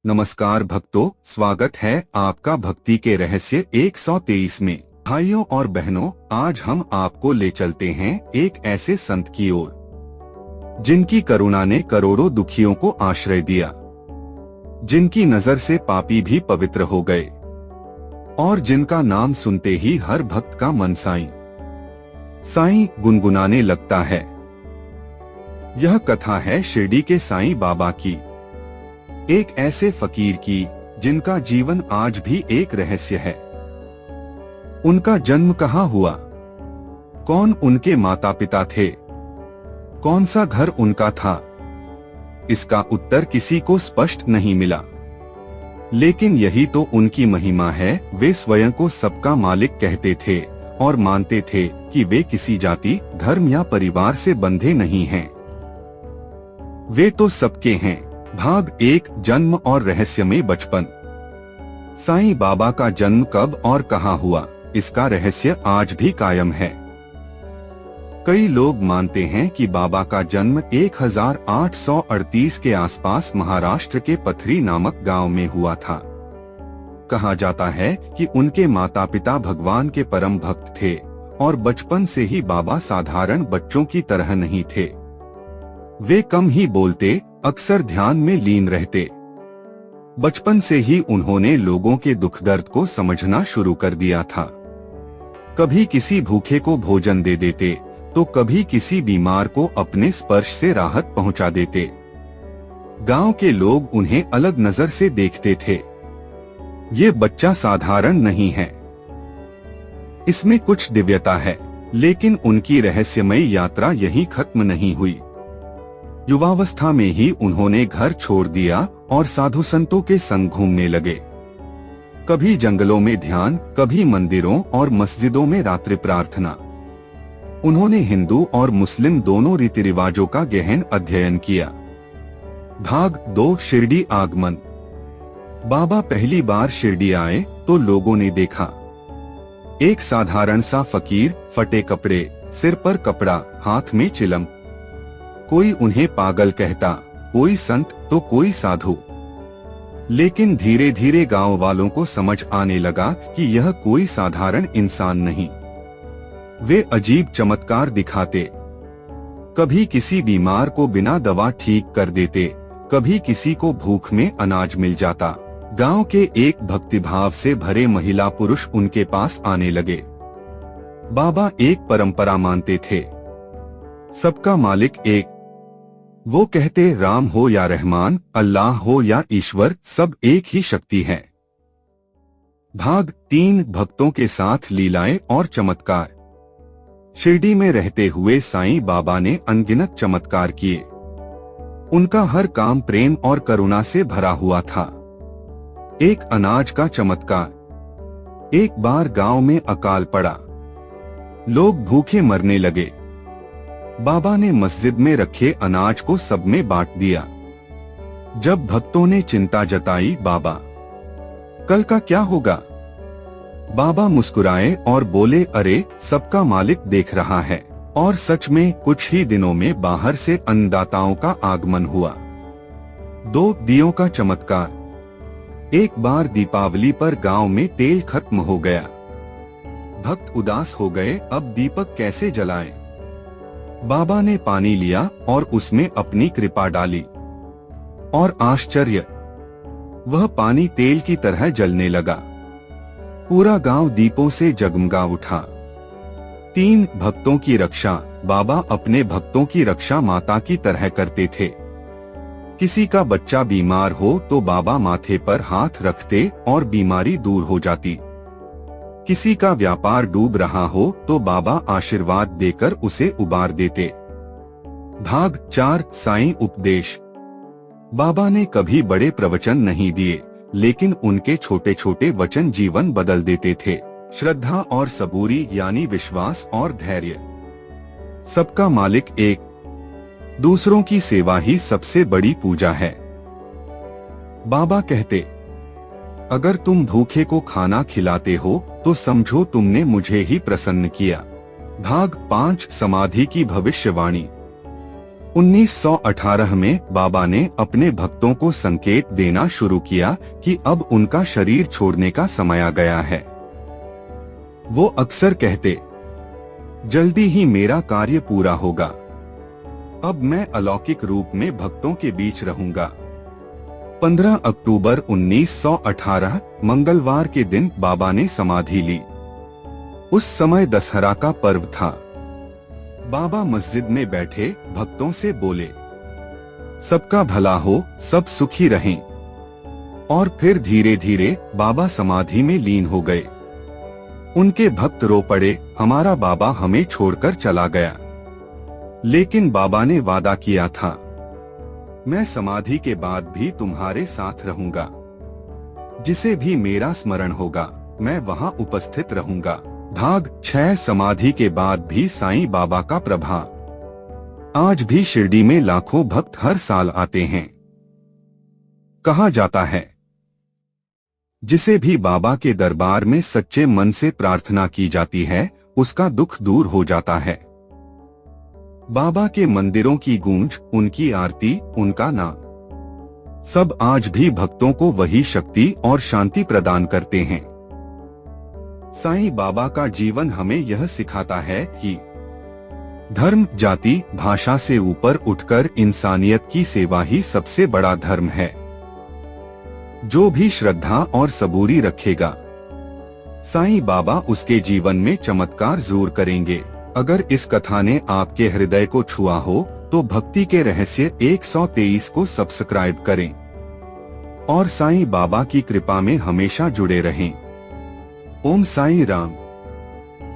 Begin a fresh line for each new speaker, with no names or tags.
नमस्कार भक्तों, स्वागत है आपका भक्ति के रहस्य 123 में। भाइयों और बहनों, आज हम आपको ले चलते हैं एक ऐसे संत की ओर जिनकी करुणा ने करोड़ों दुखियों को आश्रय दिया, जिनकी नजर से पापी भी पवित्र हो गए और जिनका नाम सुनते ही हर भक्त का मन साईं गुनगुनाने लगता है। यह कथा है शिरडी के साईं बाबा की, एक ऐसे फकीर की जिनका जीवन आज भी एक रहस्य है। उनका जन्म कहाँ हुआ, कौन उनके माता पिता थे, कौन सा घर उनका था, इसका उत्तर किसी को स्पष्ट नहीं मिला। लेकिन यही तो उनकी महिमा है। वे स्वयं को सबका मालिक कहते थे और मानते थे कि वे किसी जाति, धर्म या परिवार से बंधे नहीं हैं। वे तो सबके हैं। भाग 1, जन्म और रहस्यमय बचपन। साईं बाबा का जन्म कब और कहाँ हुआ, इसका रहस्य आज भी कायम है। कई लोग मानते हैं कि बाबा का जन्म 1838 के आसपास महाराष्ट्र के पथरी नामक गांव में हुआ था। कहा जाता है कि उनके माता पिता भगवान के परम भक्त थे और बचपन से ही बाबा साधारण बच्चों की तरह नहीं थे। वे कम ही बोलते, अक्सर ध्यान में लीन रहते। बचपन से ही उन्होंने लोगों के दुख दर्द को समझना शुरू कर दिया था। कभी किसी भूखे को भोजन दे देते तो कभी किसी बीमार को अपने स्पर्श से राहत पहुंचा देते। गांव के लोग उन्हें अलग नजर से देखते थे। ये बच्चा साधारण नहीं है, इसमें कुछ दिव्यता है। लेकिन उनकी रहस्यमयी यात्रा यहीं खत्म नहीं हुई। युवावस्था में ही उन्होंने घर छोड़ दिया और साधु संतों के संग घूमने लगे। कभी जंगलों में ध्यान, कभी मंदिरों और मस्जिदों में रात्रि प्रार्थना। उन्होंने हिंदू और मुस्लिम दोनों रीति रिवाजों का गहन अध्ययन किया। भाग 2, शिरडी आगमन। बाबा पहली बार शिरडी आए तो लोगों ने देखा एक साधारण सा फकीर, फटे कपड़े, सिर पर कपड़ा, हाथ में चिलम। कोई उन्हें पागल कहता, कोई संत तो कोई साधु। लेकिन धीरे धीरे गांव वालों को समझ आने लगा कि यह कोई साधारण इंसान नहीं। वे अजीब चमत्कार दिखाते। कभी किसी बीमार को बिना दवा ठीक कर देते, कभी किसी को भूख में अनाज मिल जाता। गांव के एक भक्तिभाव से भरे महिला पुरुष उनके पास आने लगे। बाबा एक परंपरा मानते थे, सबका मालिक एक। वो कहते, राम हो या रहमान, अल्लाह हो या ईश्वर, सब एक ही शक्ति है। भाग 3, भक्तों के साथ लीलाएं और चमत्कार। शिरडी में रहते हुए साईं बाबा ने अनगिनत चमत्कार किए। उनका हर काम प्रेम और करुणा से भरा हुआ था। एक अनाज का चमत्कार। एक बार गांव में अकाल पड़ा, लोग भूखे मरने लगे। बाबा ने मस्जिद में रखे अनाज को सब में बांट दिया। जब भक्तों ने चिंता जताई, बाबा कल का क्या होगा? बाबा मुस्कुराए और बोले, अरे सबका मालिक देख रहा है। और सच में कुछ ही दिनों में बाहर से अन्नदाताओं का आगमन हुआ। 2 दियों का चमत्कार। एक बार दीपावली पर गांव में तेल खत्म हो गया। भक्त उदास हो गए, अब दीपक कैसे जलाएं? बाबा ने पानी लिया और उसमें अपनी कृपा डाली और आश्चर्य, वह पानी तेल की तरह जलने लगा। पूरा गांव दीपों से जगमगा उठा। 3 भक्तों की रक्षा। बाबा अपने भक्तों की रक्षा माता की तरह करते थे। किसी का बच्चा बीमार हो तो बाबा माथे पर हाथ रखते और बीमारी दूर हो जाती। किसी का व्यापार डूब रहा हो तो बाबा आशीर्वाद देकर उसे उबार देते। भाग 4, साईं उपदेश। बाबा ने कभी बड़े प्रवचन नहीं दिए, लेकिन उनके छोटे छोटे वचन जीवन बदल देते थे। श्रद्धा और सबूरी यानी विश्वास और धैर्य। सबका मालिक एक, दूसरों की सेवा ही सबसे बड़ी पूजा है। बाबा कहते, अगर तुम भूखे को खाना खिलाते हो तो समझो तुमने मुझे ही प्रसन्न किया। भाग 5, समाधि की भविष्यवाणी। 1918 में बाबा ने अपने भक्तों को संकेत देना शुरू किया कि अब उनका शरीर छोड़ने का समय आ गया है। वो अक्सर कहते, जल्दी ही मेरा कार्य पूरा होगा, अब मैं अलौकिक रूप में भक्तों के बीच रहूंगा। 15 अक्टूबर 1918 मंगलवार के दिन बाबा ने समाधि ली। उस समय दशहरा का पर्व था। बाबा मस्जिद में बैठे भक्तों से बोले, सबका भला हो, सब सुखी रहें। और फिर धीरे धीरे बाबा समाधि में लीन हो गए। उनके भक्त रो पड़े, हमारा बाबा हमें छोड़कर चला गया। लेकिन बाबा ने वादा किया था, मैं समाधि के बाद भी तुम्हारे साथ रहूंगा। जिसे भी मेरा स्मरण होगा मैं वहां उपस्थित रहूंगा। भाग 6 समाधि के बाद भी साईं बाबा का प्रभाव। आज भी शिरडी में लाखों भक्त हर साल आते हैं। कहा जाता है, जिसे भी बाबा के दरबार में सच्चे मन से प्रार्थना की जाती है उसका दुख दूर हो जाता है। बाबा के मंदिरों की गूंज, उनकी आरती, उनका नाम, सब आज भी भक्तों को वही शक्ति और शांति प्रदान करते हैं। साईं बाबा का जीवन हमें यह सिखाता है कि धर्म, जाति, भाषा से ऊपर उठकर इंसानियत की सेवा ही सबसे बड़ा धर्म है। जो भी श्रद्धा और सबूरी रखेगा, साईं बाबा उसके जीवन में चमत्कार जरूर करेंगे। अगर इस कथा ने आपके हृदय को छुआ हो तो भक्ति के रहस्य 123 को सब्सक्राइब करें और साईं बाबा की कृपा में हमेशा जुड़े रहें। ओम साईं राम।